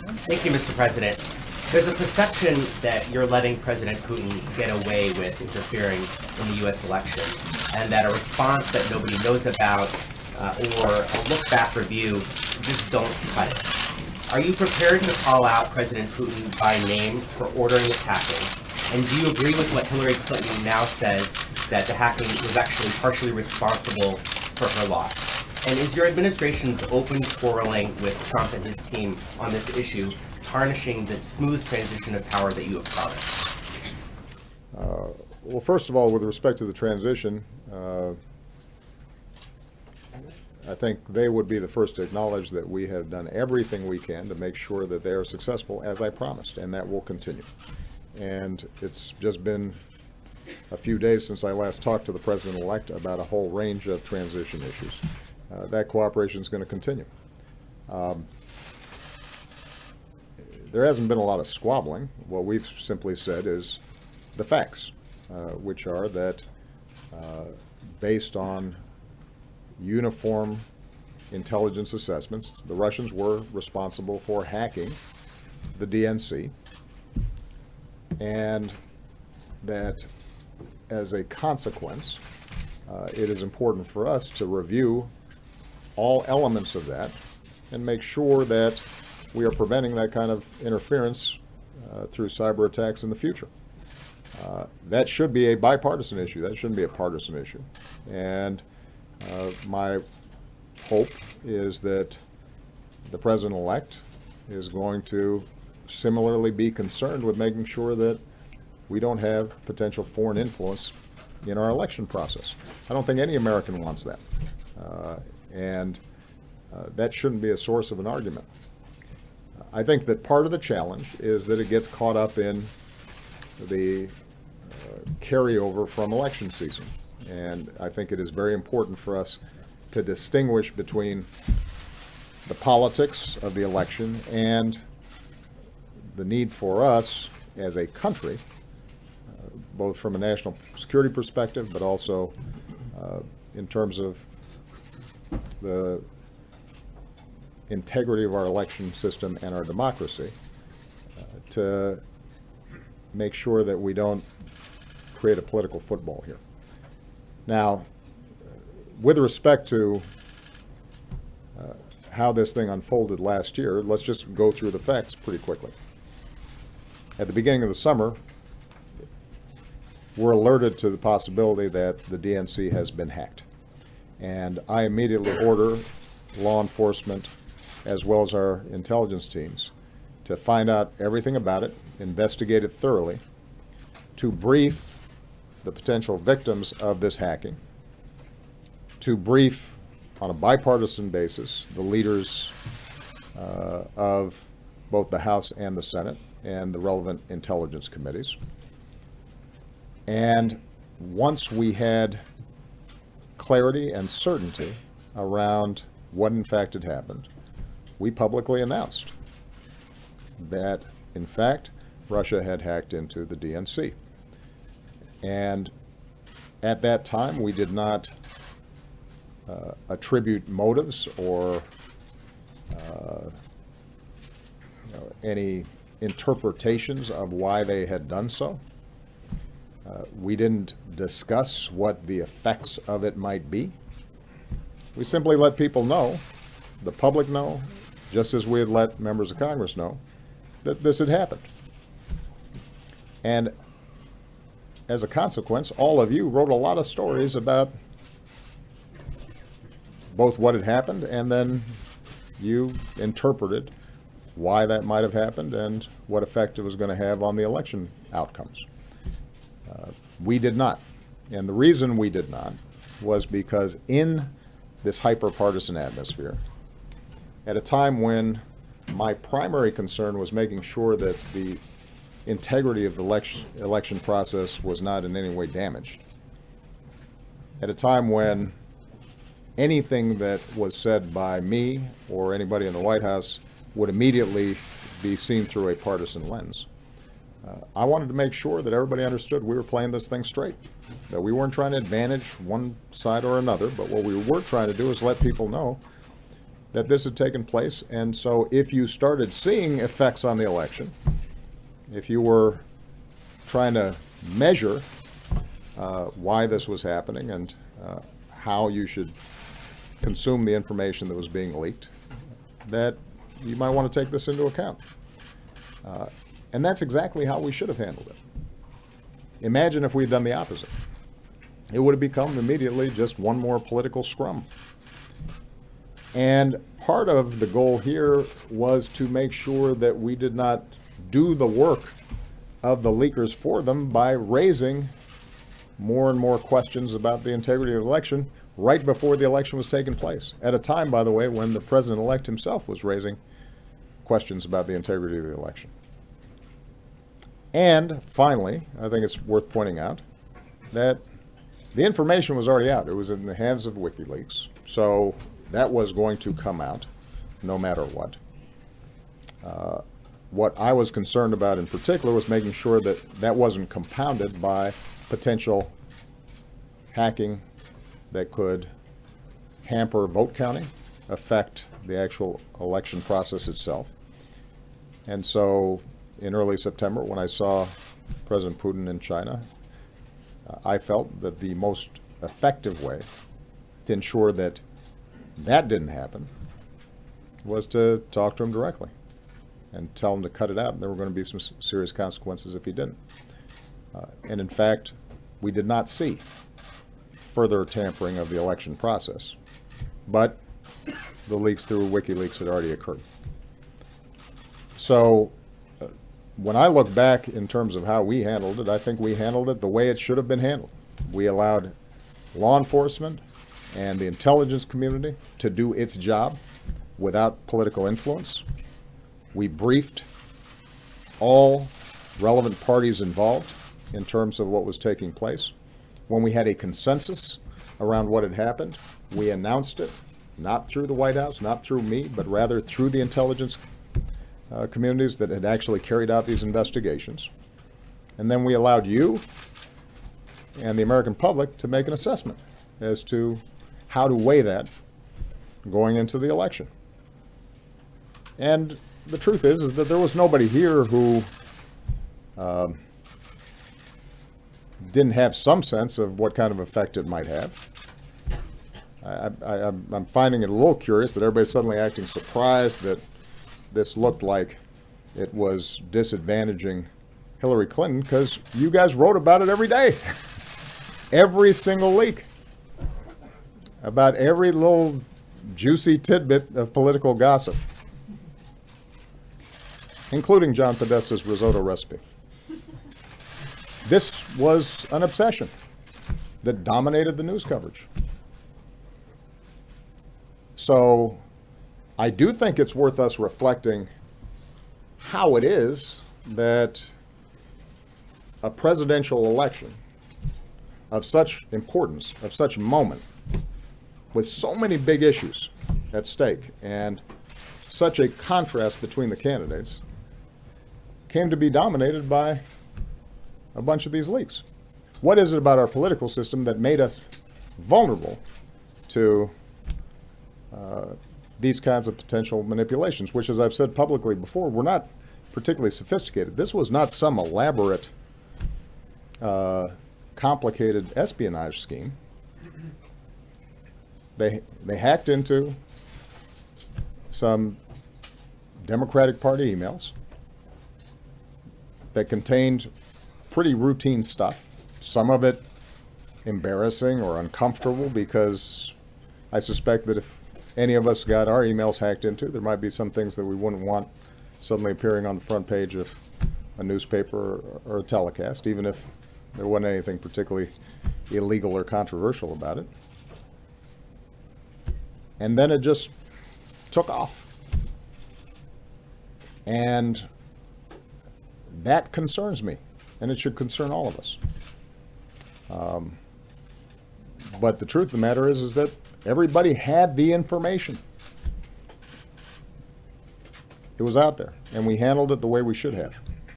Thank you, Mr. President. There's a perception that you're letting President Putin get away with interfering in the U.S. election, and that a response that nobody knows about or a look-back review just don't cut it. Are you prepared to call out President Putin by name for ordering this hacking? And do you agree with what Hillary Clinton now says, that the hacking was actually partially responsible for her loss? And is your administration's open quarreling with Trump and his team on this issue tarnishing the smooth transition of power that you have promised? Well, first of all, with respect to the transition, I think they would be the first to acknowledge that we have done everything we can to make sure that they are successful, as I promised, and that will continue. And it's just been a few days since I last talked to the President-elect about a whole range of transition issues. That cooperation is going to continue. There hasn't been a lot of squabbling. What we've simply said is the facts, which are that based on uniform intelligence assessments, the Russians were responsible for hacking the DNC, and that as a consequence, it is important for us to review all elements of that and make sure that we are preventing that kind of interference through cyber attacks in the future. That should be a bipartisan issue. That shouldn't be a partisan issue. And my hope is that the President-elect is going to similarly be concerned with making sure that we don't have potential foreign influence in our election process. I don't think any American wants that. And that shouldn't be a source of an argument. I think that part of the challenge is that it gets caught up in the carryover from election season. And I think it is very important for us to distinguish between the politics of the election and the need for us as a country, both from a national security perspective, but also in terms of the integrity of our election system and our democracy, to make sure that we don't create a political football here. Now, with respect to how this thing unfolded last year, let's just go through the facts pretty quickly. At the beginning of the summer, we're alerted to the possibility that the DNC has been hacked. And I immediately order law enforcement, as well as our intelligence teams, to find out everything about it, investigate it thoroughly, to brief the potential victims of this hacking, to brief on a bipartisan basis the leaders of both the House and the Senate and the relevant intelligence committees. And once we had clarity and certainty around what in fact had happened, we publicly announced that, in fact, Russia had hacked into the DNC. And at that time, we did not attribute motives or any interpretations of why they had done so. We didn't discuss what the effects of it might be. We simply let people know, the public know, just as we had let members of Congress know, that this had happened. And as a consequence, all of you wrote a lot of stories about both what had happened, and then you interpreted why that might have happened and what effect it was going to have on the election outcomes. We did not. And the reason we did not was because in this hyper-partisan atmosphere, at a time when my primary concern was making sure that the integrity of the election process was not in any way damaged, at a time when anything that was said by me or anybody in the White House would immediately be seen through a partisan lens, I wanted to make sure that everybody understood we were playing this thing straight, that we weren't trying to advantage one side or another, but what we were trying to do is let people know that this had taken place. And so if you started seeing effects on the election, if you were trying to measure why this was happening and how you should consume the information that was being leaked, that you might want to take this into account. And that's exactly how we should have handled it. Imagine if we had done the opposite. It would have become immediately just one more political scrum. And part of the goal here was to make sure that we did not do the work of the leakers for them by raising more and more questions about the integrity of the election right before the election was taking place. At a time, by the way, when the president-elect himself was raising questions about the integrity of the election. And finally, I think it's worth pointing out that the information was already out. It was in the hands of WikiLeaks. So that was going to come out no matter what. What I was concerned about in particular was making sure that that wasn't compounded by potential hacking that could hamper vote counting, affect the actual election process itself. And so in early September, when I saw President Putin in China, I felt that the most effective way to ensure that that didn't happen was to talk to him directly and tell him to cut it out. And there were going to be some serious consequences if he didn't. And in fact, we did not see further tampering of the election process. But the leaks through WikiLeaks had already occurred. So when I look back in terms of how we handled it, I think we handled it the way it should have been handled. We allowed law enforcement and the intelligence community to do its job without political influence. We briefed all relevant parties involved in terms of what was taking place. When we had a consensus around what had happened, we announced it, not through the White House, not through me, but rather through the intelligence communities that had actually carried out these investigations. And then we allowed you and the American public to make an assessment as to how to weigh that going into the election. And the truth is that there was nobody here who didn't have some sense of what kind of effect it might have. I'm finding it a little curious that everybody's suddenly acting surprised that this looked like it was disadvantaging Hillary Clinton, because you guys wrote about it every day. Every single leak. About every little juicy tidbit of political gossip. Including John Podesta's risotto recipe. This was an obsession that dominated the news coverage. So I do think it's worth us reflecting how it is that a presidential election of such importance, of such moment, with so many big issues at stake and such a contrast between the candidates, came to be dominated by a bunch of these leaks. What is it about our political system that made us vulnerable to these kinds of potential manipulations, which, as I've said publicly before, were not particularly sophisticated. This was not some elaborate, complicated espionage scheme. They hacked into some Democratic Party emails that contained pretty routine stuff, some of it embarrassing or uncomfortable, because I suspect that if any of us got our emails hacked into, there might be some things that we wouldn't want suddenly appearing on the front page of a newspaper or a telecast, even if there wasn't anything particularly illegal or controversial about it. And then it just took off. And that concerns me, and it should concern all of us. But the truth of the matter is that everybody had the information. It was out there, and we handled it the way we should have.